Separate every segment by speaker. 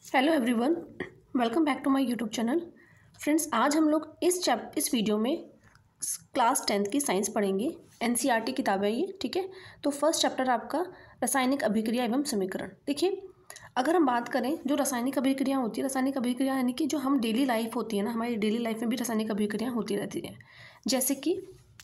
Speaker 1: Hello everyone, welcome back to my YouTube channel. Friends, आज हम लोग इस वीडियो में क्लास 10th की साइंस पढ़ेंगे। एनसीईआरटी किताब है ये, ठीक है। तो फर्स्ट चैप्टर आपका रासायनिक अभिक्रिया एवं समीकरण। देखिए, अगर हम बात करें जो रासायनिक अभिक्रिया होती है, रासायनिक अभिक्रिया यानी कि जो हम डेली लाइफ होती है ना, हमारी डेली लाइफ में भी रासायनिक अभिक्रिया होती रहती है। जैसे कि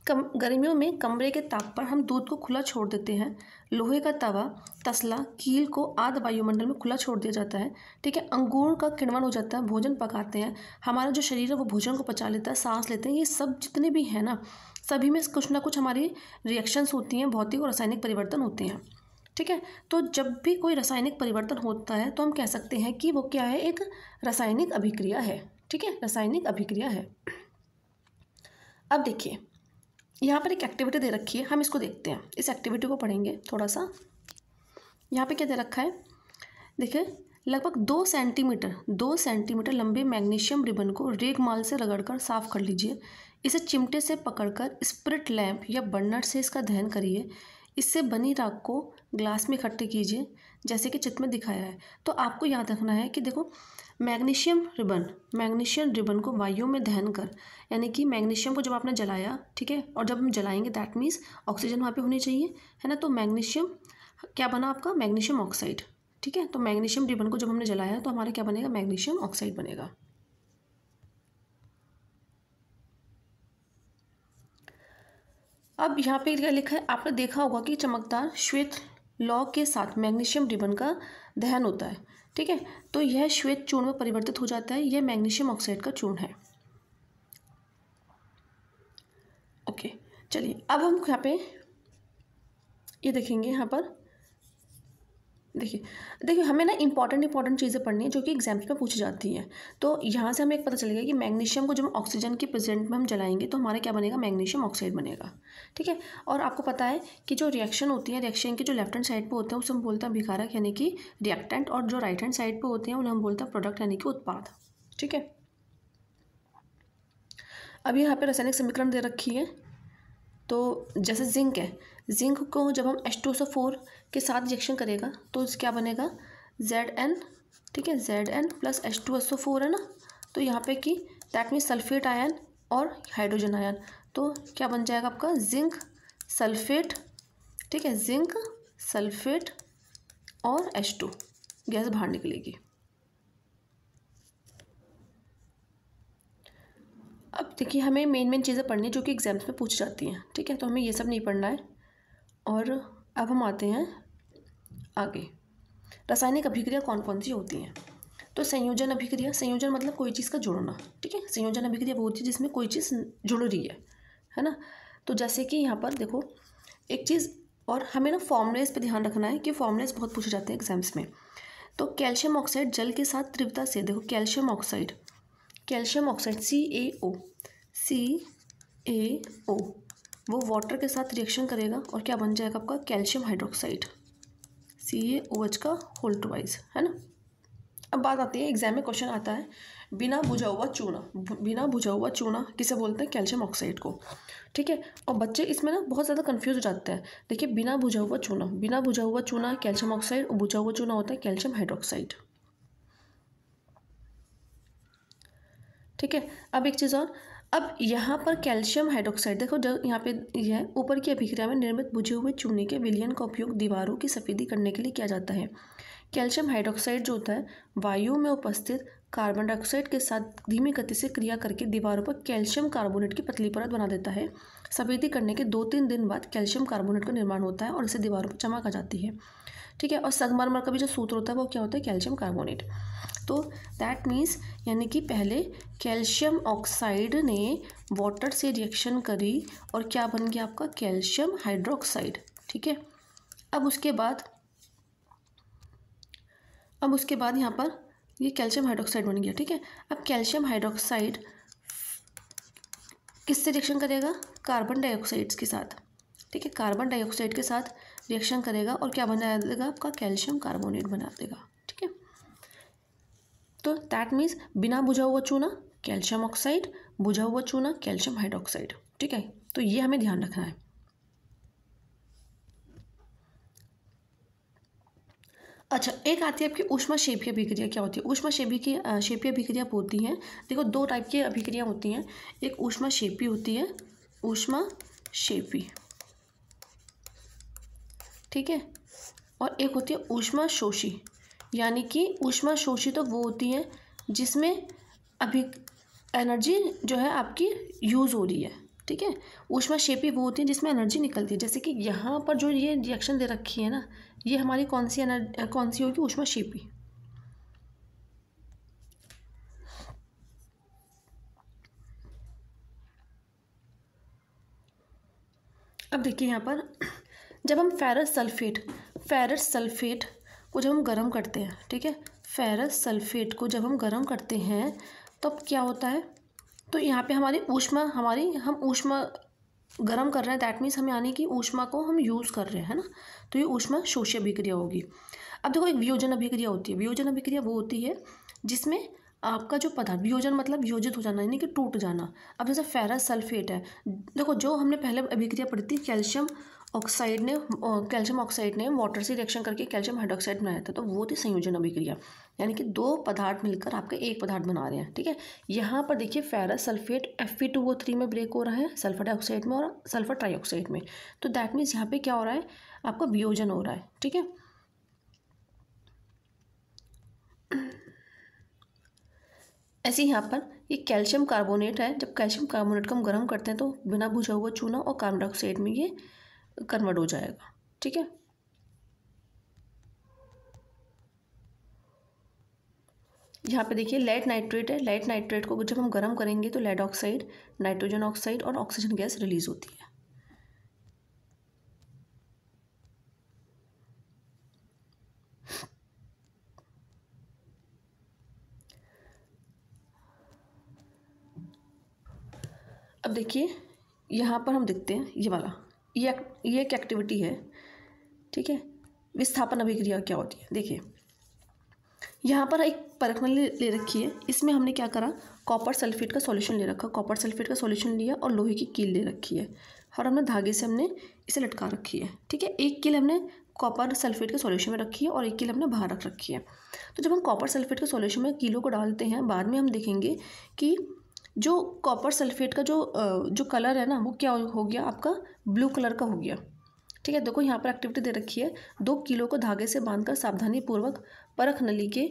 Speaker 1: गर्मियों में कमरे के ताप पर हम दूध को खुला छोड़ देते हैं। लोहे का तवा, तसला, कील को आध वायुमंडल में खुला छोड़ दिया जाता है, ठीक है। अंगूर का किण्वन हो जाता है, भोजन पकाते हैं, हमारा जो शरीर है वो भोजन को पचा लेता है, सांस लेते हैं। ये सब जितने भी हैं ना, सभी में कुछ ना कुछ हमारी रिएक्शंस होती हैं, भौतिक और रासायनिक परिवर्तन होते हैं, ठीक है। तो जब भी कोई रासायनिक परिवर्तन होता है तो हम कह सकते हैं कि वो क्या है, एक रासायनिक अभिक्रिया है, ठीक है, रासायनिक अभिक्रिया है। अब देखिए, यहाँ पर एक एक्टिविटी दे रखी है, हम इसको देखते हैं, इस एक्टिविटी को पढ़ेंगे थोड़ा सा। यहाँ पे क्या दे रखा है, देखिए, लगभग 2 सेंटीमीटर लंबे मैग्नीशियम रिबन को रेगमाल से रगड़कर साफ कर लीजिए। इसे चिमटे से पकड़कर स्पिरिट लैंप या बर्नर से इसका दहन करिए। इससे बनी राख को ग्लास में इकट्ठे कीजिए, जैसे कि चित्र में दिखाया है। तो आपको याद रखना है कि देखो, मैग्नीशियम रिबन को वायु में दहन कर, यानी कि मैग्नीशियम को जब आपने जलाया, ठीक है, और जब हम जलाएंगे दैट मीन्स ऑक्सीजन वहाँ पे होनी चाहिए, है ना। तो मैग्नीशियम क्या बना आपका, मैग्नीशियम ऑक्साइड, ठीक है। तो मैग्नीशियम रिबन को जब हमने जलाया तो हमारा क्या बनेगा, मैग्नीशियम ऑक्साइड बनेगा। अब यहाँ पे क्या लिखा है, आपने देखा होगा कि चमकदार श्वेत लौ के साथ मैग्नीशियम रिबन का दहन होता है, ठीक है। तो यह श्वेत चूर्ण में परिवर्तित हो जाता है, यह मैग्नीशियम ऑक्साइड का चूर्ण है। ओके, चलिए अब हम यहाँ पे ये देखेंगे। यहाँ पर देखिए हमें ना इंपॉर्टेंट चीज़ें पढ़नी है जो कि एग्जाम्स में पूछी जाती हैं। तो यहाँ से हमें एक पता चलेगा कि मैग्नीशियम को जब ऑक्सीजन के प्रेजेंट में हम जलाएंगे तो हमारा क्या बनेगा, मैग्नीशियम ऑक्साइड बनेगा, ठीक है। और आपको पता है कि जो रिएक्शन होती है, रिएक्शन के जो लेफ्ट हैंड साइड पे होते हैं उसे हम बोलते हैं अभिकारक यानी कि रिएक्टेंट, और जो राइट हैंड साइड पे होते हैं उन्हें हम बोलते हैं प्रोडक्ट यानी कि उत्पाद, ठीक है। अब यहाँ पे रासायनिक समीकरण दे रखी है। तो जैसे जिंक है, जिंक को जब हम H2SO4 के साथ रिएक्शन करेगा तो क्या बनेगा, Zn, ठीक है, Zn प्लस H2SO4 है ना। तो यहाँ पे कि दैट मीन्स सल्फेट आयन और हाइड्रोजन आयन, तो क्या बन जाएगा आपका जिंक सल्फेट, ठीक है, जिंक सल्फेट और H2 गैस बाहर निकलेगी। अब देखिए, हमें मेन चीज़ें पढ़नी है जो कि एग्जाम्स में पूछ जाती हैं, ठीक है। तो हमें ये सब नहीं पढ़ना है। और अब हम आते हैं आगे, रासायनिक अभिक्रिया कौन कौन सी होती हैं। तो संयोजन अभिक्रिया, संयोजन मतलब कोई चीज़ का जोड़ना, ठीक है। संयोजन अभिक्रिया वो होती है जिसमें कोई चीज़ जुड़ रही है ना। तो जैसे कि यहाँ पर देखो एक चीज़, और हमें ना फॉर्मूलेस पे ध्यान रखना है कि फॉर्मूलेस बहुत पूछे जाते हैं एग्जाम्स में। तो कैल्शियम ऑक्साइड जल के साथ तीव्रता से, देखो कैल्शियम ऑक्साइड CaO वो वाटर के साथ रिएक्शन करेगा और क्या बन जाएगा आपका, कैल्शियम हाइड्रोक्साइड, CaOH का होल ट्वाइस, है ना। अब बात आती है, एग्जाम में क्वेश्चन आता है, बिना बुझा हुआ चूना किसे बोलते हैं, कैल्शियम ऑक्साइड को, ठीक है। और बच्चे इसमें ना बहुत ज़्यादा कंफ्यूज हो जाते हैं। देखिए, बिना बुझा हुआ चूना कैल्शियम ऑक्साइड, और बुझा हुआ चूना होता है कैल्शियम हाइड्रोक्साइड, ठीक है। अब एक चीज़ और, अब यहाँ पर कैल्शियम हाइड्रोक्साइड देखो, जब यहाँ पे यह ऊपर की अभिक्रिया में निर्मित बुझे हुए चूने के विलयन का उपयोग दीवारों की सफेदी करने के लिए किया जाता है। कैल्शियम हाइड्रोक्साइड जो होता है वायु में उपस्थित कार्बन डाइऑक्साइड के साथ धीमी गति से क्रिया करके दीवारों पर कैल्शियम कार्बोनेट की पतली परत बना देता है। सफेदी करने के 2-3 दिन बाद कैल्शियम कार्बोनेट का निर्माण होता है और इसे दीवारों पर चमक आ जाती है, ठीक है। और संगमरमर का भी जो सूत्र होता है वो क्या होता है, कैल्शियम कार्बोनेट। तो दैट मीन्स यानी कि पहले कैल्शियम ऑक्साइड ने वाटर से रिएक्शन करी और क्या बन गया आपका, कैल्शियम हाइड्रोक्साइड, ठीक है। अब उसके बाद यहाँ पर ये कैल्शियम हाइड्रोक्साइड बन गया, ठीक है। अब कैल्शियम हाइड्रोक्साइड किससे रिएक्शन करेगा, कार्बन डाइऑक्साइड के साथ, ठीक है, कार्बन डाइऑक्साइड के साथ रिएक्शन करेगा और क्या बना देगा आपका, कैल्शियम कार्बोनेट बना देगा, ठीक है। तो दैट मीन्स बिना बुझा हुआ चूना कैल्शियम ऑक्साइड, बुझा हुआ चूना कैल्शियम हाइड्रोक्साइड, ठीक है। तो ये हमें ध्यान रखना है। अच्छा, एक आती है आपकी ऊष्माक्षेपीय अभिक्रिया। क्या होती है ऊष्माक्षेपीय अभिक्रिया होती हैं। देखो, दो टाइप की अभिक्रिया होती हैं, एक ऊष्माक्षेपी होती है, ऊष्माक्षेपी, ठीक है, और एक होती है ऊष्माशोषी। यानी कि ऊष्माशोषी तो वो होती है जिसमें अभी एनर्जी जो है आपकी यूज़ हो रही है, ठीक है। ऊष्माक्षेपी वो होती है जिसमें एनर्जी निकलती है, जैसे कि यहाँ पर जो ये रिएक्शन दे रखी है ना, ये हमारी कौन सी होगी, ऊष्माक्षेपी। अब देखिए यहाँ पर जब हम फेरस सल्फेट को जब हम गर्म करते हैं, ठीक है, फेरस सल्फेट को जब हम गर्म करते हैं तब क्या होता है, तो यहाँ पे हम ऊष्मा गर्म कर रहे हैं, दैट मीन्स हम यानी कि ऊष्मा को हम यूज़ कर रहे हैं, है ना, तो ये ऊष्मा शोषी अभिक्रिया होगी। अब देखो, एक वियोजन अभिक्रिया होती है। वियोजन अभिक्रिया वो होती है जिसमें आपका जो पदार्थ, वियोजन मतलब वियोजित हो जाना यानी कि टूट जाना। अब जैसे फेरस सल्फेट है, देखो जो हमने पहले अभिक्रिया पढ़ी थी, कैल्शियम ऑक्साइड ने वाटर से रिएक्शन करके कैल्शियम हाइड्रोक्साइड बनाया था, तो वो थी संयोजन अभिक्रिया, यानी कि दो पदार्थ मिलकर आपके एक पदार्थ बना रहे हैं, ठीक है। यहाँ पर देखिए फेरस सल्फेट Fe2O3 में ब्रेक हो रहा है, सल्फर डाइऑक्साइड में और सल्फर ट्राइऑक्साइड में, तो दैट मीन्स यहाँ पे क्या हो रहा है, आपका वियोजन हो रहा है, ठीक है। ऐसे ही यहाँ पर ये कैल्शियम कार्बोनेट है, जब कैल्शियम कार्बोनेट को हम गर्म करते हैं तो बिना बुझा हुआ चूना और कार्बन डाइऑक्साइड में ये कन्वर्ट हो जाएगा, ठीक है। यहाँ पे देखिए लेड नाइट्रेट है, लेड नाइट्रेट को जब हम गर्म करेंगे तो लेड ऑक्साइड, नाइट्रोजन ऑक्साइड और ऑक्सीजन गैस रिलीज होती है। अब देखिए यहाँ पर हम देखते हैं ये वाला, ये एक एक्टिविटी है, ठीक है। विस्थापन अभिक्रिया क्या होती है, देखिए यहाँ पर एक परख नली ले रखी है, इसमें हमने क्या करा, कॉपर सल्फेट का सॉल्यूशन ले रखा, कॉपर सल्फेट का सॉल्यूशन लिया और लोहे की कील ले रखी है और हमने धागे से हमने इसे लटका रखी है, ठीक है। एक कील हमने कॉपर सल्फेट के सॉल्यूशन में रखी है और एक कील हमने बाहर रख रखी है। तो जब हम कॉपर सल्फेट के सॉल्यूशन में कीलों को डालते हैं, बाद में हम देखेंगे कि जो कॉपर सल्फेट का जो कलर है ना, वो क्या हो गया, आपका ब्लू कलर का हो गया, ठीक है। देखो यहाँ पर एक्टिविटी दे रखी है, 2 किलो को धागे से बांधकर सावधानी पूर्वक परख नली के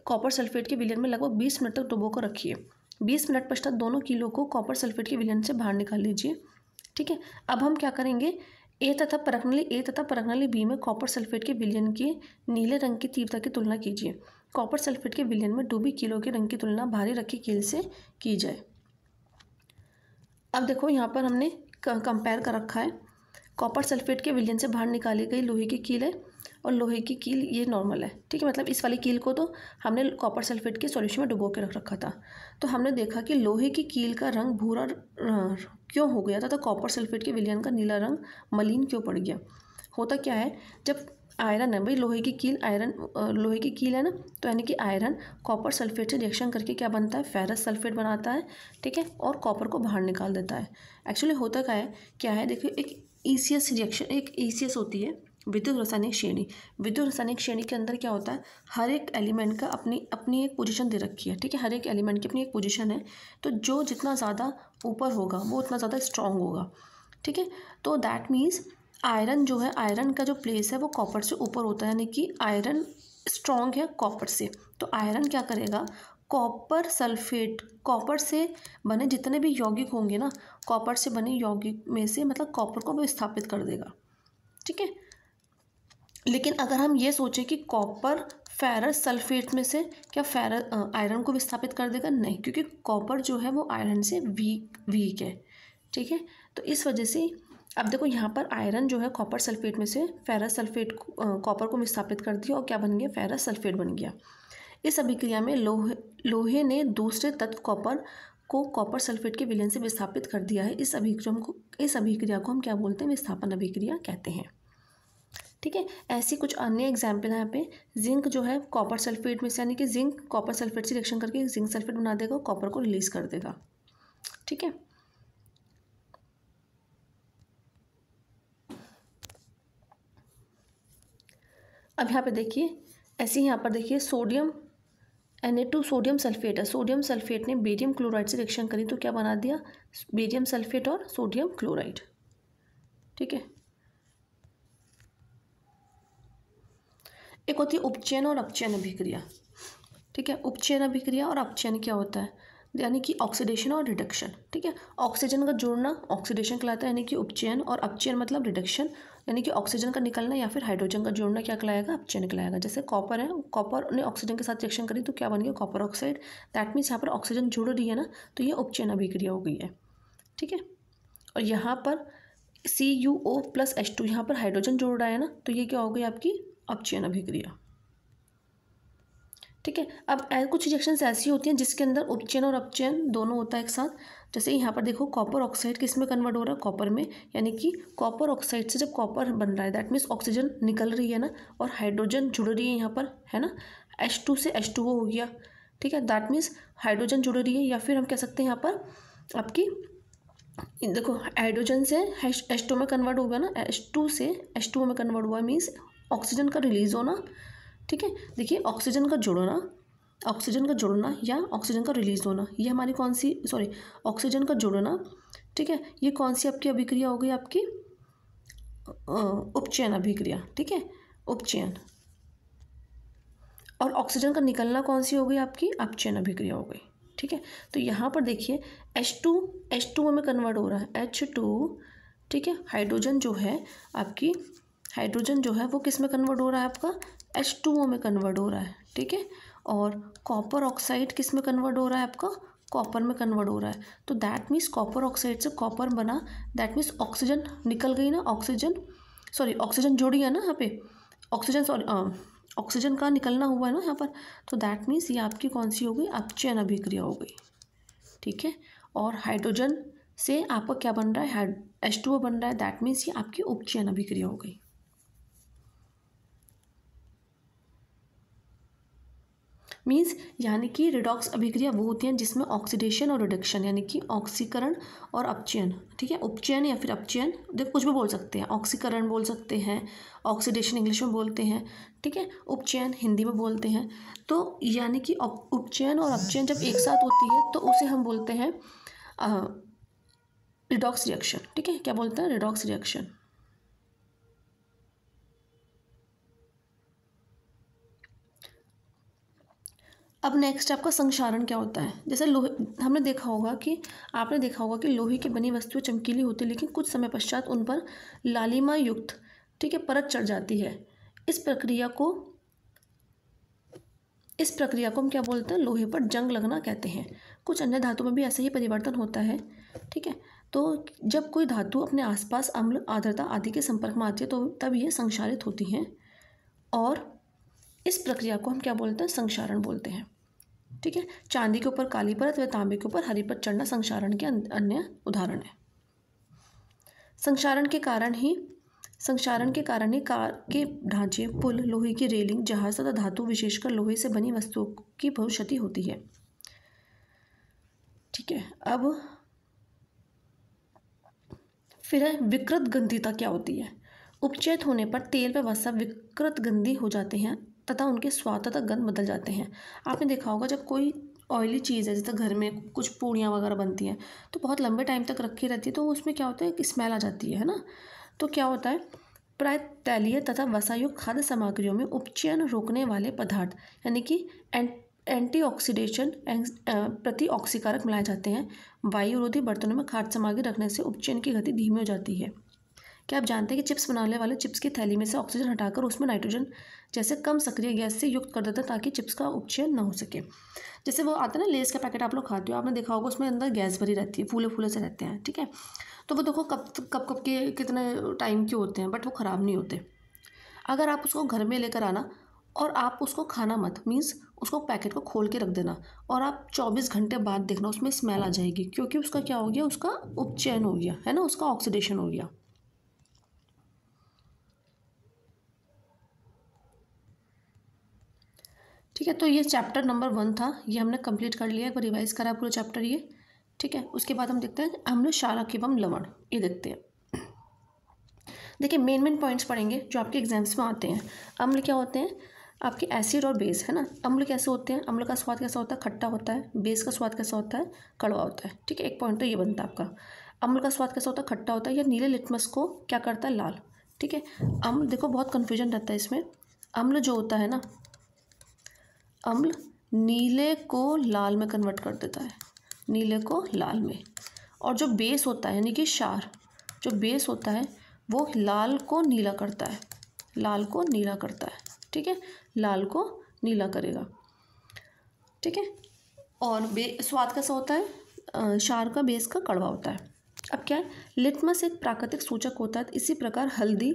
Speaker 1: कॉपर सल्फेट के विलयन में लगभग 20 मिनट तक डुबो कर रखिए। 20 मिनट पश्चात दोनों किलो को कॉपर सल्फेट के विलयन से बाहर निकाल लीजिए, ठीक है। अब हम क्या करेंगे, ए तथा परख नली बी में कॉपर सल्फेट के विलयन के नीले रंग की तीव्रता की तुलना कीजिए। कॉपर सल्फेट के विलयन में डूबी किलो के रंग की तुलना भारी रखी कील से की जाए। अब देखो यहाँ पर हमने कंपेयर कर रखा है, कॉपर सल्फेट के विलयन से बाहर निकाली गई लोहे की कील है और लोहे की कील ये नॉर्मल है, ठीक है। मतलब इस वाली कील को तो हमने कॉपर सल्फेट के सॉल्यूशन में डुबो के रख रखा था, तो हमने देखा कि लोहे की कील का रंग भूरा क्यों हो गया था, तो कॉपर सल्फेट के विलयन का नीला रंग मलिन क्यों पड़ गया। होता क्या है, जब आयरन है भाई, लोहे की कील है ना, तो यानी कि आयरन कॉपर सल्फेट से रिएक्शन करके क्या बनता है, फेरस सल्फेट बनाता है, ठीक है, और कॉपर को बाहर निकाल देता है। एक्चुअली होता क्या है देखिए, एक ECS होती है, विद्युत रासायनिक श्रेणी। विद्युत रासायनिक श्रेणी के अंदर क्या होता है, हर एक एलिमेंट का अपनी अपनी एक पोजीशन दे रखी है, ठीक है। हर एक एलिमेंट की अपनी एक पोजीशन है, तो जो जितना ज़्यादा ऊपर होगा वो उतना ज़्यादा स्ट्रांग होगा, ठीक है। तो दैट मीन्स आयरन जो है, आयरन का जो प्लेस है वो कॉपर से ऊपर होता है, यानी कि आयरन स्ट्रॉन्ग है कॉपर से, तो आयरन क्या करेगा, कॉपर से बने जितने भी यौगिक होंगे ना, कॉपर से बने यौगिक में से मतलब कॉपर को वो स्थापित कर देगा, ठीक है। लेकिन अगर हम ये सोचें कि कॉपर फेरस सल्फेट में से क्या आयरन को विस्थापित कर देगा, नहीं, क्योंकि कॉपर जो है वो आयरन से वीक है, ठीक है। तो इस वजह से अब देखो यहाँ पर आयरन जो है कॉपर सल्फेट में से फेरस सल्फेट कॉपर को विस्थापित कर दिया और क्या बन गया, फेरस सल्फेट बन गया। इस अभिक्रिया में लोहे ने दूसरे तत्व कॉपर को कॉपर सल्फेट के विलयन से विस्थापित कर दिया है। इस अभिक्रिया को हम क्या बोलते हैं, विस्थापन अभिक्रिया कहते हैं, ठीक है। ऐसी कुछ अन्य एग्जाम्पल यहाँ पे, जिंक जो है कॉपर सल्फेट में से, यानी कि जिंक कॉपर सल्फेट से रिएक्शन करके जिंक सल्फेट बना देगा और कॉपर को रिलीज कर देगा, ठीक है। अब यहाँ पे देखिए ऐसे ही यहाँ पर देखिए सोडियम Na2 सोडियम सल्फेट है, सोडियम सल्फेट ने बेरियम क्लोराइड से रिएक्शन करी तो क्या बना दिया, बेरियम सल्फेट और सोडियम क्लोराइड। ठीक है, एक होती है उपचयन और अपचयन अभिक्रिया। ठीक है, उपचयन अभिक्रिया और अपचयन क्या होता है, यानी कि ऑक्सीडेशन और रिडक्शन। ठीक है, ऑक्सीजन का जुड़ना ऑक्सीडेशन कहलाता है यानी कि उपचयन, और अपचयन मतलब रिडक्शन यानी कि ऑक्सीजन का निकलना या फिर हाइड्रोजन का जुड़ना क्या कहलाएगा, अपचयन कहलाएगा। जैसे कॉपर है, कॉपर ने ऑक्सीजन के साथ रिएक्शन करी तो क्या बन गया, कॉपर ऑक्साइड। दैट मीन्स यहाँ पर ऑक्सीजन जुड़ रही है ना, तो ये उपचयन अभिक्रिया हो गई है। ठीक है, और यहाँ पर CuO+H2 यहाँ पर हाइड्रोजन जुड़ रहा है ना, तो ये क्या हो गई आपकी अपचयन अभिक्रिया। ठीक है, अब कुछ रिएक्शंस ऐसी होती हैं जिसके अंदर उपचयन और अपचयन दोनों होता है एक साथ। जैसे यहाँ पर देखो कॉपर ऑक्साइड किस में कन्वर्ट हो रहा है, कॉपर में, यानी कि कॉपर ऑक्साइड से जब कॉपर बन रहा है दैट मीन्स ऑक्सीजन निकल रही है ना, और हाइड्रोजन जुड़ रही है यहाँ पर, है ना, H2 से H2O हो गया। ठीक है, दैट मीन्स हाइड्रोजन जुड़ रही है, या फिर हम कह सकते हैं यहाँ पर आपकी देखो हाइड्रोजन से H2 में कन्वर्ट हो गया ना, H2 से H2O में कन्वर्ट हुआ मीन्स ऑक्सीजन का रिलीज होना। ठीक है, देखिए ऑक्सीजन का जुड़ना या ऑक्सीजन का रिलीज होना, ये हमारी कौन सी, सॉरी, ऑक्सीजन का जुड़ना। ठीक है, ये कौन सी आपकी अभिक्रिया हो गई, आपकी उपचयन अभिक्रिया। ठीक है, उपचयन। और ऑक्सीजन का निकलना कौन सी हो गई, आपकी अपचयन अभिक्रिया हो गई। ठीक है, तो यहाँ पर देखिए H2O में कन्वर्ट हो रहा है, H2। ठीक है, हाइड्रोजन जो है आपकी, हाइड्रोजन जो है वो किस में कन्वर्ट हो रहा है, आपका H2O में कन्वर्ट हो रहा है। ठीक है, और कॉपर ऑक्साइड किस में कन्वर्ट हो रहा है, आपका कॉपर में कन्वर्ट हो रहा है। तो दैट मीन्स कॉपर ऑक्साइड से कॉपर बना, दैट मीन्स ऑक्सीजन निकल गई ना, ऑक्सीजन जोड़ी है ना यहाँ पे, ऑक्सीजन का निकलना हुआ है ना यहाँ पर, तो दैट मीन्स ये आपकी कौन सी हो गई, अपचयन अभिक्रिया हो गई। ठीक है, और हाइड्रोजन से आपका क्या बन रहा है, H2O बन रहा है, दैट मीन्स ये आपकी उपचयन अभिक्रिया हो गई। मीन्स यानी कि रिडॉक्स अभिक्रिया वो होती हैं जिसमें ऑक्सीडेशन और रिडक्शन यानी कि ऑक्सीकरण और अपचयन। ठीक है, उपचयन या फिर अपचयन देखो कुछ भी बोल सकते हैं, ऑक्सीकरण बोल सकते हैं, ऑक्सीडेशन इंग्लिश में बोलते हैं। ठीक है, उपचयन हिंदी में बोलते हैं। तो यानी कि उपचयन और अपचयन जब एक साथ होती है तो उसे हम बोलते हैं रिडॉक्स रिएक्शन। ठीक है, क्या बोलते हैं, रिडॉक्स रिएक्शन। अब नेक्स्ट आपका संक्षारण क्या होता है। जैसे लोहे, आपने देखा होगा कि लोहे की बनी वस्तुएं चमकीली होती है लेकिन कुछ समय पश्चात उन पर लालिमा युक्त, ठीक है, परत चढ़ जाती है। इस प्रक्रिया को हम क्या बोलते हैं, लोहे पर जंग लगना कहते हैं। कुछ अन्य धातु में भी ऐसे ही परिवर्तन होता है। ठीक है, तो जब कोई धातु अपने आसपास अम्ल, आर्द्रता आदि के संपर्क में आती है तो तब ये संक्षारित होती हैं, और इस प्रक्रिया को हम क्या बोलते हैं, संक्षारण बोलते हैं। ठीक है, चांदी के ऊपर काली परत व तांबे के ऊपर हरी परत चढ़ना संक्षारण के अन्य उदाहरण है। संक्षारण के कारण ही कार के ढांचे, पुल, लोहे की रेलिंग, जहाज तथा धातु विशेषकर लोहे से बनी वस्तुओं की बहुत क्षति होती है। ठीक है, अब फिर है विकृत गंधिता क्या होती है। उपचयित होने पर तेल व वसा विकृत गंधी हो जाते हैं तथा उनके स्वाद तथा गंध बदल जाते हैं। आपने देखा होगा जब कोई ऑयली चीज़ है, जैसे घर में कुछ पूड़ियाँ वगैरह बनती हैं तो बहुत लंबे टाइम तक रखी रहती है तो उसमें क्या होता है कि स्मेल आ जाती है ना। तो क्या होता है, प्राय तैलीय तथा वसायुक्त खाद्य सामग्रियों में उपचयन रोकने वाले पदार्थ यानी कि एंटीऑक्सीडेशन प्रतिऑक्सीकारक मिलाए जाते हैं। वायुरोधी बर्तनों में खाद्य सामग्री रखने से उपचयन की गति धीमी हो जाती है। क्या आप जानते हैं कि चिप्स बनाने वाले चिप्स की थैली में से ऑक्सीजन हटाकर उसमें नाइट्रोजन जैसे कम सक्रिय गैस से युक्त कर देता है ताकि चिप्स का उपचयन ना हो सके। जैसे वो आता है ना लेस का पैकेट आप लोग खाते हो, आपने देखा होगा उसमें अंदर गैस भरी रहती है, फूले फूले से रहते हैं। ठीक है, तो वो देखो कब के कितने टाइम के होते हैं बट वो ख़राब नहीं होते। अगर आप उसको घर में लेकर आना और आप उसको खाना मत, मीन्स उसको पैकेट को खोल के रख देना और आप 24 घंटे बाद देखना उसमें स्मेल आ जाएगी, क्योंकि उसका क्या हो गया, उसका उपचयन हो गया है ना, उसका ऑक्सीडेशन हो गया। ठीक है, तो ये चैप्टर नंबर 1 था, ये हमने कंप्लीट कर लिया है, एक बार रिवाइज करा पूरा चैप्टर ये। ठीक है, उसके बाद हम देखते हैं अम्ल, क्षारक एवं लवण, ये देखते हैं। देखिए मेन पॉइंट्स पढ़ेंगे जो आपके एग्जाम्स में आते हैं। अम्ल क्या होते हैं, आपके एसिड और बेस, है ना। अम्ल कैसे होते हैं, अम्ल का स्वाद कैसा होता है, खट्टा होता है। बेस का स्वाद कैसा होता है, कड़वा होता है, ठीक है। एक पॉइंट तो ये बनता है आपका। अम्ल का स्वाद कैसा होता है, खट्टा होता है। या नीले लिटमस को क्या करता है, लाल, ठीक है। अम्ल, देखो बहुत कन्फ्यूजन रहता है इसमें। अम्ल जो होता है ना, अम्ल नीले को लाल में कन्वर्ट कर देता है, नीले को लाल में। और जो बेस होता है यानी कि क्षार, जो बेस होता है वो लाल को नीला करता है, लाल को नीला करता है, ठीक है। लाल को नीला करेगा, ठीक है। और स्वाद कैसा होता है, क्षार का, बेस का कड़वा होता है। अब क्या है, लिटमस एक प्राकृतिक सूचक होता है। इसी प्रकार हल्दी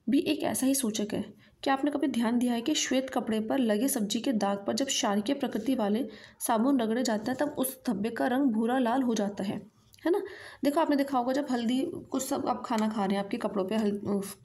Speaker 1: भी एक ऐसा ही सूचक है। क्या आपने कभी ध्यान दिया है कि श्वेत कपड़े पर लगे सब्जी के दाग पर जब क्षारीय प्रकृति वाले साबुन रगड़े जाता है तब उस धब्बे का रंग भूरा लाल हो जाता है ना। देखो आपने देखा होगा, जब हल्दी, कुछ सब आप खाना खा रहे हैं, आपके कपड़ों पे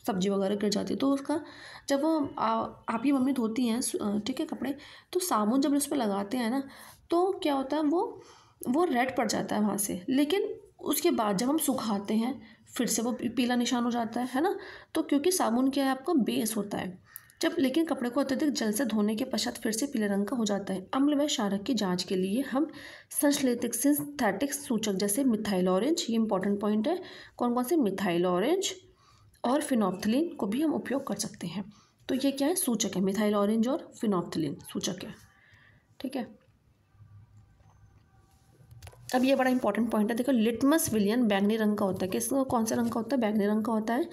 Speaker 1: सब्जी वगैरह गिर जाती है, तो उसका जब वो आपकी मम्मी धोती हैं, ठीक है, कपड़े, तो साबुन जब उस पर लगाते हैं ना, तो क्या होता है, वो रेड पड़ जाता है वहाँ से। लेकिन उसके बाद जब हम सुखाते हैं फिर से वो पीला निशान हो जाता है ना। तो क्योंकि साबुन क्या है, आपका बेस होता है। जब लेकिन कपड़े को अत्यधिक जल से धोने के पश्चात फिर से पीले रंग का हो जाता है। अम्ल व क्षारक की जांच के लिए हम संश्लेषित सिंथेटिक सूचक जैसे मिथाइल ऑरेंज, ये इंपॉर्टेंट पॉइंट है, कौन कौन से, मिथाइल ऑरेंज और फिनोप्थलीन को भी हम उपयोग कर सकते हैं। तो ये क्या है, सूचक है, मिथाइल ऑरेंज और फिनोप्थलीन सूचक है, ठीक है। अब ये बड़ा इंपॉर्टेंट पॉइंट है, देखो लिटमस विलियन बैंगनी रंग का होता है। किस, कौन सा रंग का होता है, बैंगनी रंग का होता है,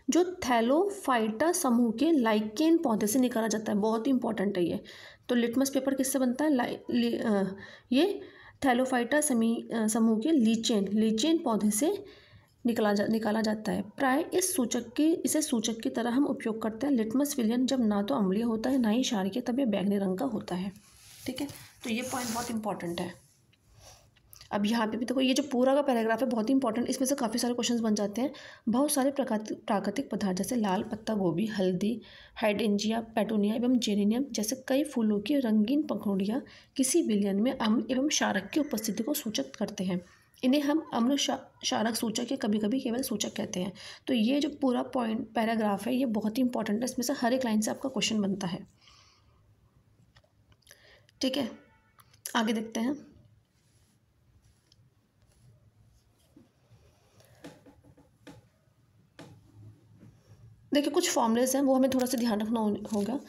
Speaker 1: जो थैलोफाइटा समूह के लाइकेन पौधे से निकाला जाता है। बहुत ही इंपॉर्टेंट है ये। तो लिटमस पेपर किससे बनता है, ये थैलोफाइटा समूह के लीचेन पौधे से निकाला जाता है। प्राय इसे सूचक की तरह हम उपयोग करते हैं। लिटमस विलियन जब ना तो अम्लीय होता है ना ही क्षारीय, तब ये बैंगनी रंग का होता है, ठीक है। तो ये पॉइंट बहुत इंपॉर्टेंट है। अब यहाँ पे भी देखो, ये जो पूरा का पैराग्राफ है बहुत इंपॉर्टेंट, इसमें से काफ़ी सारे क्वेश्चंस बन जाते हैं। बहुत सारे प्राकृतिक पदार्थ जैसे लाल पत्ता गोभी, हल्दी, हाइड्रेंजिया, पेटूनिया एवं जेरेनियम जैसे कई फूलों की रंगीन पंखुड़ियाँ किसी विलयन में अम्ल एवं क्षारक की उपस्थिति को सूचित करते हैं। इन्हें हम अम्ल क्षारक सूचक या कभी कभी केवल सूचक कहते हैं। तो ये जो पूरा पॉइंट पैराग्राफ है ये बहुत ही इंपॉर्टेंट है, इसमें से हर एक लाइन से आपका क्वेश्चन बनता है, ठीक है। आगे देखते हैं। देखिए कुछ फॉर्मूलेज हैं, वो हमें थोड़ा सा ध्यान रखना होगा।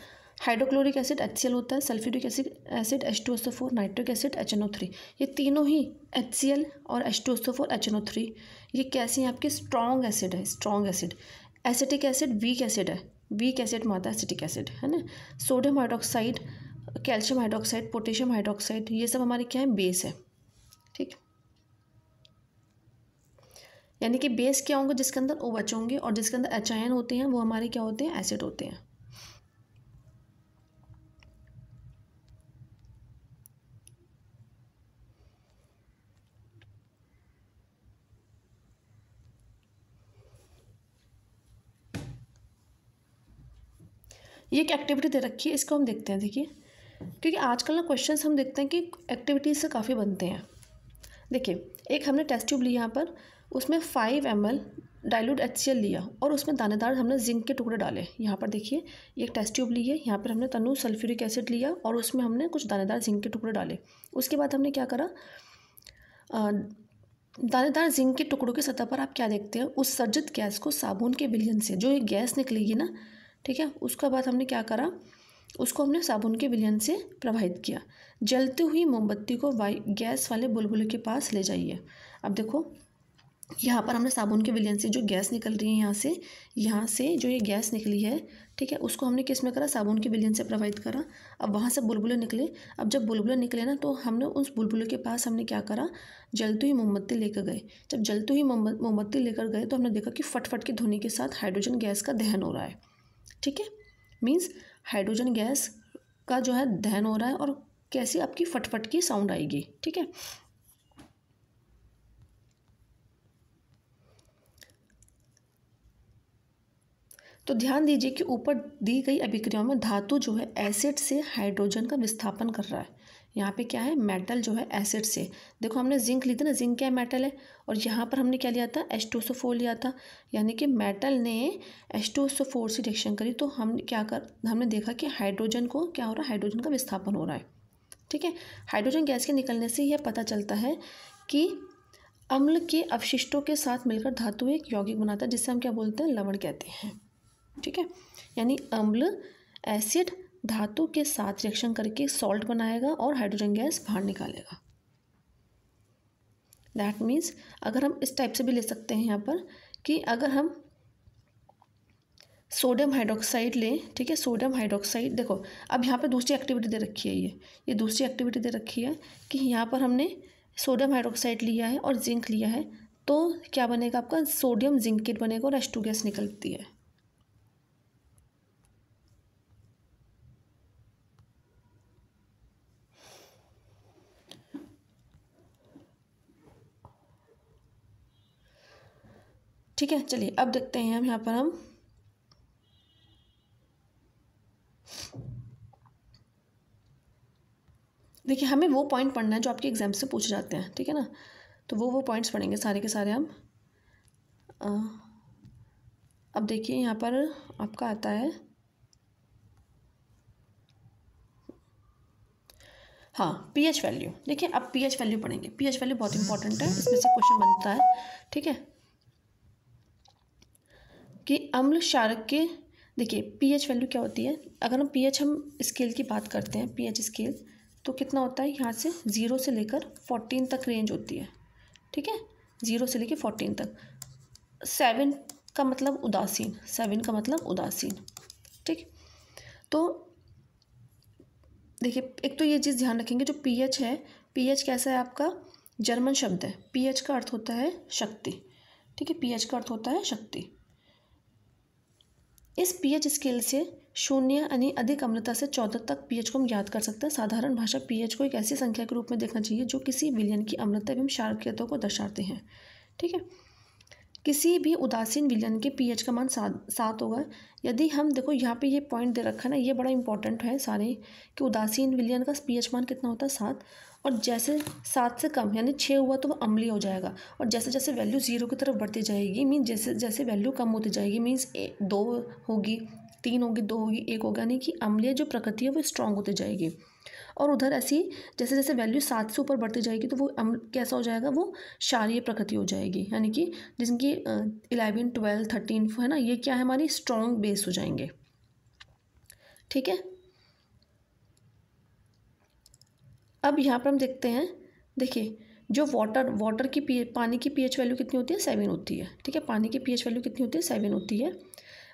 Speaker 1: हाइड्रोक्लोरिक एसिड HCl होता है, sulphuric acid H2SO4, nitric acid HNO3। ये तीनों ही HCl और H2SO4 HNO3 ये कैसे हैं, आपके स्ट्रॉन्ग एसिड है, strong acid. Acetic acid weak acid है, वीक एसिड में आता है एसिटिक एसिड, है ना। Sodium hydroxide, calcium hydroxide, potassium hydroxide, ये सब हमारे क्या है, बेस है, ठीक। यानी कि बेस क्या होंगे, जिसके अंदर OH होंगे, और जिसके अंदर H आयन होते हैं वो हमारे क्या होते हैं, एसिड होते हैं। ये एक एक्टिविटी दे रखी है, इसको हम देखते हैं। देखिए, क्योंकि आजकल ना क्वेश्चंस हम देखते हैं कि एक्टिविटीज़ से काफ़ी बनते हैं। देखिए, एक हमने टेस्ट ट्यूब लिया यहाँ पर, उसमें 5 ml डाइल्यूट HCl लिया और उसमें दानेदार हमने जिंक के टुकड़े डाले। यहाँ पर देखिए, ये एक टेस्ट ट्यूब ली है, यहाँ पर हमने तनु सल्फ्यूरिक एसिड लिया और उसमें हमने कुछ दानेदार जिंक के टुकड़े डाले। उसके बाद हमने क्या करा, दानेदार जिंक के टुकड़ों की सतह पर आप क्या देखते हैं, उत्सर्जित गैस को साबुन के विलयन से जो ये गैस निकलेगी ना, ठीक है, उसका बाद हमने क्या करा, उसको हमने साबुन के विलयन से प्रवाहित किया। जलती हुई मोमबत्ती को गैस वाले बुलबुले के पास ले जाइए। अब देखो, यहाँ पर हमने साबुन के विलयन से जो गैस निकल रही है, यहाँ से जो ये गैस निकली है, ठीक है, उसको हमने किस में करा, साबुन के विलयन से प्रवाहित करा। अब वहाँ से बुलबुले निकले। अब जब बुलबुले निकले ना, तो हमने उस बुलबुले के पास हमने क्या करा, जलती हुई मोमबत्ती लेकर गए। जब जलती हुई मोमबत्ती लेकर गए तो हमने देखा कि फटफट की ध्वनि के साथ हाइड्रोजन गैस का दहन हो रहा है, ठीक है। मीन्स हाइड्रोजन गैस का जो है दहन हो रहा है, और कैसी आपकी फटफट की साउंड आएगी, ठीक है। तो ध्यान दीजिए कि ऊपर दी गई अभिक्रियाओं में धातु जो है एसिड से हाइड्रोजन का विस्थापन कर रहा है। यहाँ पे क्या है, मेटल जो है एसिड से, देखो हमने जिंक ली थी ना, जिंक क्या है, मेटल है, और यहाँ पर हमने क्या लिया था, H2SO4 लिया था, यानी कि मेटल ने H2SO4 से रिएक्शन करी, तो हमने देखा कि हाइड्रोजन को क्या हो रहा है, हाइड्रोजन का विस्थापन हो रहा है। ठीक है, हाइड्रोजन गैस के निकलने से यह पता चलता है कि अम्ल के अवशिष्टों के साथ मिलकर धातु एक यौगिक बनाता है, जिससे हम क्या बोलते हैं, लवण कहते हैं। ठीक है, यानी अम्ल एसिड धातु के साथ रिएक्शन करके सॉल्ट बनाएगा और हाइड्रोजन गैस बाहर निकालेगा। दैट मीन्स अगर हम इस टाइप से भी ले सकते हैं यहाँ पर कि अगर हम सोडियम हाइड्रोक्साइड लें, ठीक है, सोडियम हाइड्रोक्साइड, देखो अब यहाँ पर दूसरी एक्टिविटी दे रखी है, ये दूसरी एक्टिविटी दे रखी है कि यहाँ पर हमने सोडियम हाइड्रोक्साइड लिया है और जिंक लिया है, तो क्या बनेगा आपका, सोडियम जिंकेट बनेगा और H2 गैस निकलती है। ठीक है, चलिए अब देखते हैं हम यहाँ पर हम देखिए हमें वो पॉइंट पढ़ना है जो आपके एग्जाम से पूछे जाते हैं। ठीक है ना, तो वो पॉइंट्स पढ़ेंगे सारे के सारे हम। अब देखिए यहाँ पर आपका आता है, हाँ, pH वैल्यू। देखिए अब pH वैल्यू पढ़ेंगे, pH वैल्यू बहुत इंपॉर्टेंट है, इसमें से क्वेश्चन बनता है। ठीक है, कि अम्ल क्षारक के, देखिए pH वैल्यू क्या होती है, अगर हम pH हम स्केल की बात करते हैं, pH स्केल, तो कितना होता है, यहाँ से 0 से लेकर 14 तक रेंज होती है। ठीक है, 0 से लेकर 14 तक। 7 का मतलब उदासीन, 7 का मतलब उदासीन। ठीक, तो देखिए एक तो ये चीज़ ध्यान रखेंगे, जो pH है, pH कैसा है आपका, जर्मन शब्द है, pH का अर्थ होता है शक्ति। ठीक है, pH का अर्थ होता है शक्ति। इस pH स्केल से 0 यानी अधिक अम्लता से 14 तक pH को हम याद कर सकते हैं। साधारण भाषा pH को एक ऐसी संख्या के रूप में देखना चाहिए जो किसी विलयन की अम्लता एवं क्षारकीयता को दर्शाते हैं। ठीक है, किसी भी उदासीन विलयन के pH का मान 7 होगा। यदि हम देखो यहाँ पे ये पॉइंट दे रखा है ना, ये बड़ा इंपॉर्टेंट है सारे, कि उदासीन विलयन का pH मान कितना होता है, 7, और जैसे 7 से कम यानी 6 हुआ तो वो अम्लीय हो जाएगा, और जैसे जैसे वैल्यू 0 की तरफ बढ़ती जाएगी, मीन्स जैसे जैसे वैल्यू कम होती जाएगी, मीन्स 2 होगी, 3 होगी, 2 होगी, 1 होगा, यानी कि अम्लीय जो प्रकृति है वो स्ट्रांग होती जाएगी। और उधर ऐसी जैसे जैसे वैल्यू 7 से ऊपर बढ़ती जाएगी तो वो कैसा हो जाएगा, वो क्षारीय प्रकृति हो जाएगी, यानी कि जिनकी 11, 12, 13 है ना, ये क्या है, हमारी स्ट्रॉन्ग बेस हो जाएंगे। ठीक है, अब यहाँ पर हम देखते हैं, देखिए जो वाटर की पानी की pH वैल्यू कितनी होती है, 7 होती है। ठीक है, पानी की pH वैल्यू कितनी होती है, 7 होती है।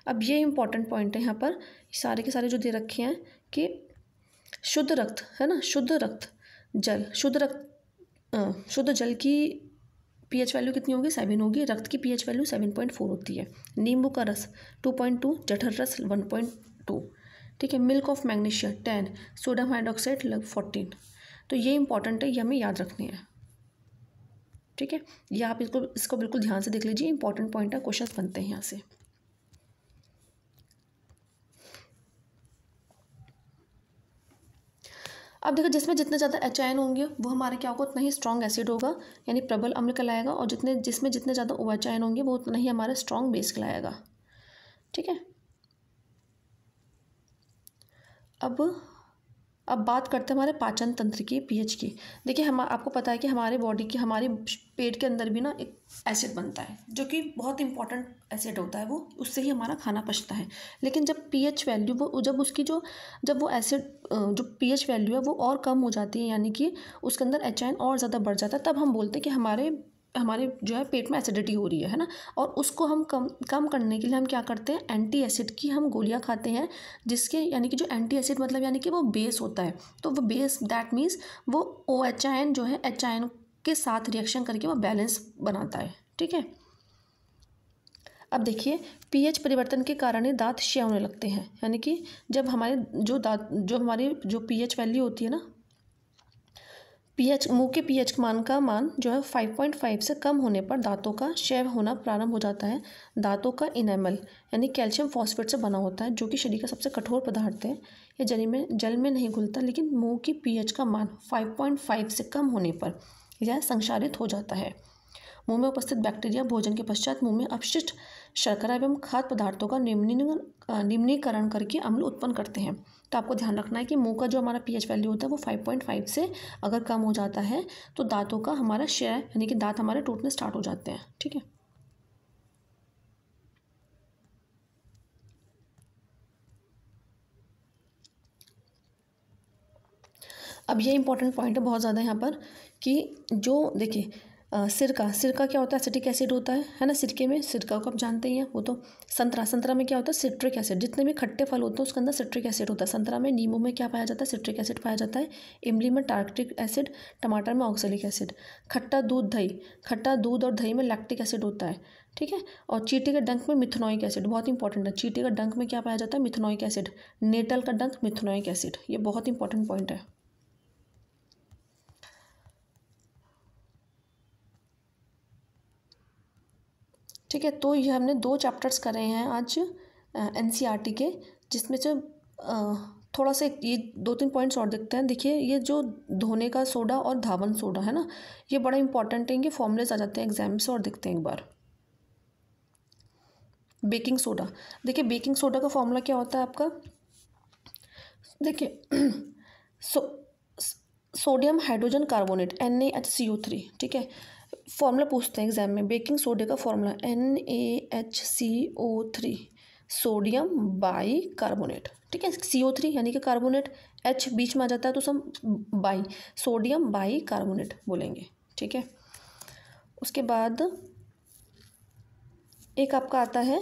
Speaker 1: अब ये इंपॉर्टेंट पॉइंट है यहाँ पर, सारे के सारे जो दे रखे हैं कि शुद्ध रक्त है ना, शुद्ध रक्त जल, शुद्ध जल की pH वैल्यू कितनी होगी, 7 होगी। रक्त की pH वैल्यू 7.4 होती है। नींबू का रस 2.2, जठर रस 1.2। ठीक है, milk of magnesia 10, sodium hydroxide 14। तो ये इंपॉर्टेंट है, ये हमें याद रखनी है। ठीक है, ये आप इसको बिल्कुल ध्यान से देख लीजिए, इंपॉर्टेंट पॉइंट है, क्वेश्चन बनते हैं यहाँ से। अब देखो जिसमें जितने ज़्यादा H आयन होंगे वो हमारे क्या होगा, उतना ही स्ट्रॉन्ग एसिड होगा, यानी प्रबल अम्ल कहलाएगा, और जिसमें जितने ज़्यादा OH आयन होंगे वो उतना ही हमारा स्ट्रॉन्ग बेस कहलाएगा। ठीक है, अब बात करते हैं हमारे पाचन तंत्र की pH की। देखिए आपको पता है कि हमारे बॉडी की, हमारे पेट के अंदर भी ना एक एसिड बनता है जो कि बहुत इंपॉर्टेंट एसिड होता है, वो उससे ही हमारा खाना पचता है। लेकिन जब pH वैल्यू जब वो एसिड जो pH वैल्यू है वो और कम हो जाती है, यानी कि उसके अंदर H आयन और ज़्यादा बढ़ जाता है, तब हम बोलते हैं कि हमारे जो है पेट में एसिडिटी हो रही है ना। और उसको हम कम करने के लिए हम क्या करते हैं, एंटी एसिड की हम गोलियां खाते हैं, जिसके यानी कि जो एंटी एसिड मतलब यानी कि वो बेस होता है, तो वो बेस दैट मीन्स वो OH आयन जो है H आयन के साथ रिएक्शन करके वो बैलेंस बनाता है। ठीक है, अब देखिए pH परिवर्तन के कारण ही दांत क्षय होने लगते हैं, यानी कि जब हमारे जो pH वैल्यू होती है ना, पीएच मुंह के पीएच मान का मान जो है 5.5 से कम होने पर दांतों का क्षय होना प्रारंभ हो जाता है। दांतों का इनेमल यानी कैल्शियम फॉस्फेट से बना होता है, जो कि शरीर का सबसे कठोर पदार्थ है। यह जल में नहीं घुलता, लेकिन मुंह की पीएच का मान 5.5 से कम होने पर यह संक्षारित हो जाता है। मुंह में उपस्थित बैक्टीरिया भोजन के पश्चात मुंह में अपशिष्ट शर्करा एवं खाद्य पदार्थों का निम्नीकरण करके अम्ल उत्पन्न करते हैं। तो आपको ध्यान रखना है कि मुंह का जो हमारा पीएच वैल्यू होता है वो 5.5 से अगर कम हो जाता है तो दांतों का हमारा क्षय यानी कि दांत हमारे टूटने स्टार्ट हो जाते हैं। ठीक है, अब ये इंपॉर्टेंट पॉइंट है बहुत ज़्यादा यहाँ पर कि जो देखिए सिरका क्या होता है, एसिटिक एसिड होता है ना। सिरके में सिरका को आप जानते ही हैं। वो तो संतरा में क्या होता है, सिट्रिक एसिड। जितने भी खट्टे फल होते हैं उसके अंदर सिट्रिक एसिड होता है। संतरा में, नींबू में क्या पाया जाता है, सिट्रिक एसिड पाया जाता है। इमली में टार्ट्रिक एसिड, टमाटर में ऑक्सैलिक एसिड। खट्टा दूध और दही में लैक्टिक एसिड होता है। ठीक है, और चींटी के डंक में मिथेनोइक एसिड, बहुत इंपॉर्टेंट है। चींटी का डंक में क्या पाया जाता है, मिथेनोइक एसिड। नेटल का डंक मिथेनोइक एसिड, ये बहुत इंपॉर्टेंट पॉइंट है। ठीक है, तो ये हमने 2 चैप्टर्स करे हैं आज एनसीईआरटी के, जिसमें से थोड़ा सा ये 2-3 पॉइंट्स और देखते हैं। देखिए, ये जो धोने का सोडा और धावन सोडा है ना, ये बड़ा इंपॉर्टेंट है। ये फॉर्मूलेस आ जाते हैं एग्जाम से, और देखते हैं एक बार। बेकिंग सोडा, देखिए बेकिंग सोडा का फॉर्मूला क्या होता है आपका, देखिए सोडियम हाइड्रोजन कार्बोनेट NaHCO3। ठीक है, फॉर्मूला पूछते हैं एग्जाम में। बेकिंग सोडे का formula NaHCO3, sodium by carbonate. ठीक है, CO3 यानी कि कार्बोनेट, H बीच में आ जाता है तो सब बाई, सोडियम बाई कार्बोनेट बोलेंगे। ठीक है, उसके बाद एक आपका आता है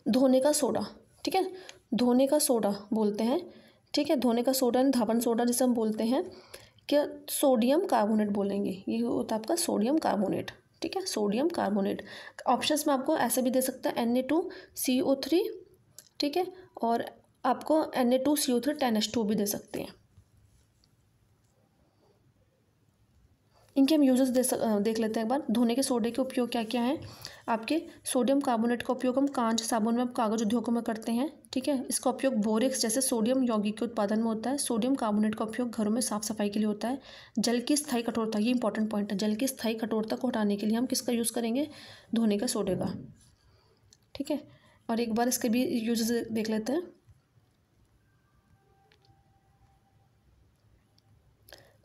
Speaker 1: धोने का सोडा। ठीक है, धोने का सोडा बोलते हैं। ठीक है, धोने का सोडा धावन सोडा जिसे हम बोलते हैं, क्या सोडियम कार्बोनेट बोलेंगे। ये होता है आपका सोडियम कार्बोनेट। ठीक है, सोडियम कार्बोनेट। ऑप्शंस में आपको ऐसे भी दे सकता है Na2CO3। ठीक है, और आपको Na2CO3 10H2 भी दे सकते हैं। इनके हम यूजेस देख लेते हैं एक बार। धोने के सोडे के उपयोग क्या क्या हैं आपके। सोडियम कार्बोनेट का उपयोग हम कांच साबुन में, कागज उद्योगों में करते हैं। ठीक है, इसका उपयोग बोरेक्स जैसे सोडियम यौगिक के उत्पादन में होता है। सोडियम कार्बोनेट का उपयोग घरों में साफ सफाई के लिए होता है। जल की स्थायी कठोरता, ये इंपॉर्टेंट पॉइंट है। जल की स्थायी कठोरता को हटाने के लिए हम किसका यूज़ करेंगे, धोने का सोडे का। ठीक है, और एक बार इसके भी यूजेस देख लेते हैं।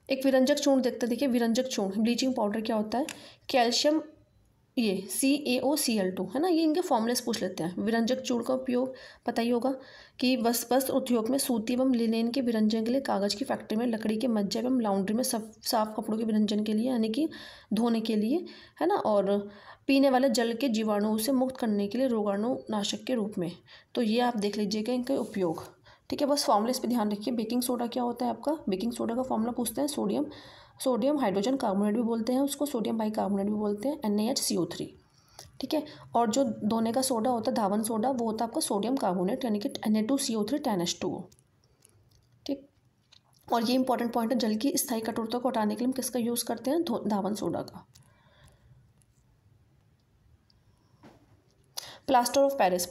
Speaker 1: एक विरंजक चूर्ण देखते हैं। देखिए, विरंजक चूर्ण, ब्लीचिंग पाउडर क्या होता है, कैल्शियम, ये CaOCl2 है ना। ये इनके फॉर्मूलेस पूछ लेते हैं। विरंजक चूर्ण का उपयोग पता ही होगा कि वस्त्र उद्योग में सूती एवं लिनेन के विरंजन के लिए, कागज़ की फैक्ट्री में लकड़ी के मज्जे एवं लाउंड्री में साफ कपड़ों के विरंजन के लिए, यानी कि धोने के लिए है ना, और पीने वाले जल के जीवाणुओं से मुक्त करने के लिए रोगाणुनाशक के रूप में। तो ये आप देख लीजिएगा इनके उपयोग। ठीक है, बस फॉर्मूलेस पे ध्यान रखिए। बेकिंग सोडा क्या होता है आपका, बेकिंग सोडा का फॉर्मूला पूछते हैं। सोडियम हाइड्रोजन कार्बोनेट भी बोलते हैं उसको, सोडियम बाई कार्बोनेट भी बोलते हैं, NaHCO3। ठीक है, और जो धोने का सोडा होता है, धावन सोडा, वो होता है आपका सोडियम कार्बोनेट यानी कि Na2CO3 10H2O। ठीक, और ये इंपॉर्टेंट पॉइंट है, जल की स्थायी कठोरता को हटाने के लिए हम किसका यूज़ करते हैं, धावन सोडा का। प्लास्टर ऑफ पेरिस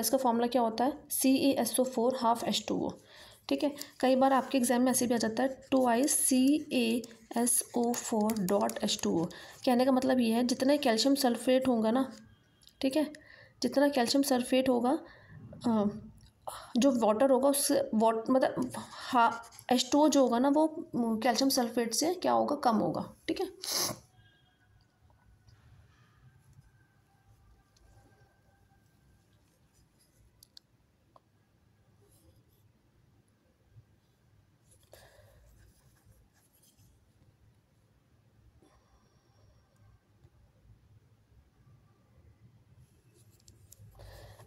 Speaker 1: का फॉर्मूला क्या होता है, CaSO4 ½ H2O। ठीक है, कई बार आपके एग्जाम में ऐसे भी आ जाता है 2 CaSO4 कहने का मतलब ये है, जितना कैल्शियम सल्फेट होगा ना, ठीक है, जितना कैल्शियम सल्फेट होगा, जो वाटर होगा उससे मतलब H2O जो होगा ना, वो कैल्शियम सल्फेट से क्या होगा, कम होगा। ठीक है,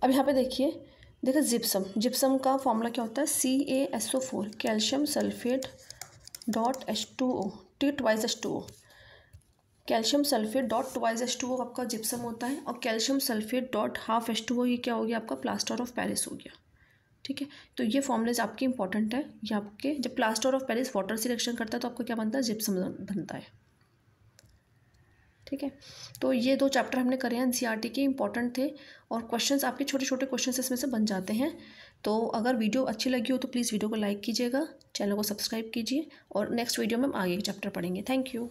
Speaker 1: अब यहाँ पे देखिए जिप्सम का फॉर्मूला क्या होता है, CaSO4 calcium sulphate .H2O, T2H2O। Calcium sulphate .2H2O आपका जिप्सम होता है, और कैल्शियम सल्फेट .½ H2O ये क्या हो गया आपका, प्लास्टर ऑफ पेरिस हो गया। ठीक है। तो ये फॉर्मूलेज आपके इंपॉर्टेंट है। ये आपके जब प्लास्टर ऑफ पेरिस वाटर से रिएक्शन करता है तो आपको क्या बनता है, जिप्सम बनता है। ठीक है। तो ये 2 चैप्टर हमने करे हैं, एनसीईआरटी के इंपॉर्टेंट थे और क्वेश्चंस आपके छोटे छोटे क्वेश्चंस इसमें से बन जाते हैं। तो अगर वीडियो अच्छी लगी हो तो प्लीज़ वीडियो को लाइक कीजिएगा, चैनल को सब्सक्राइब कीजिए और नेक्स्ट वीडियो में हम आगे के चैप्टर पढ़ेंगे। Thank you.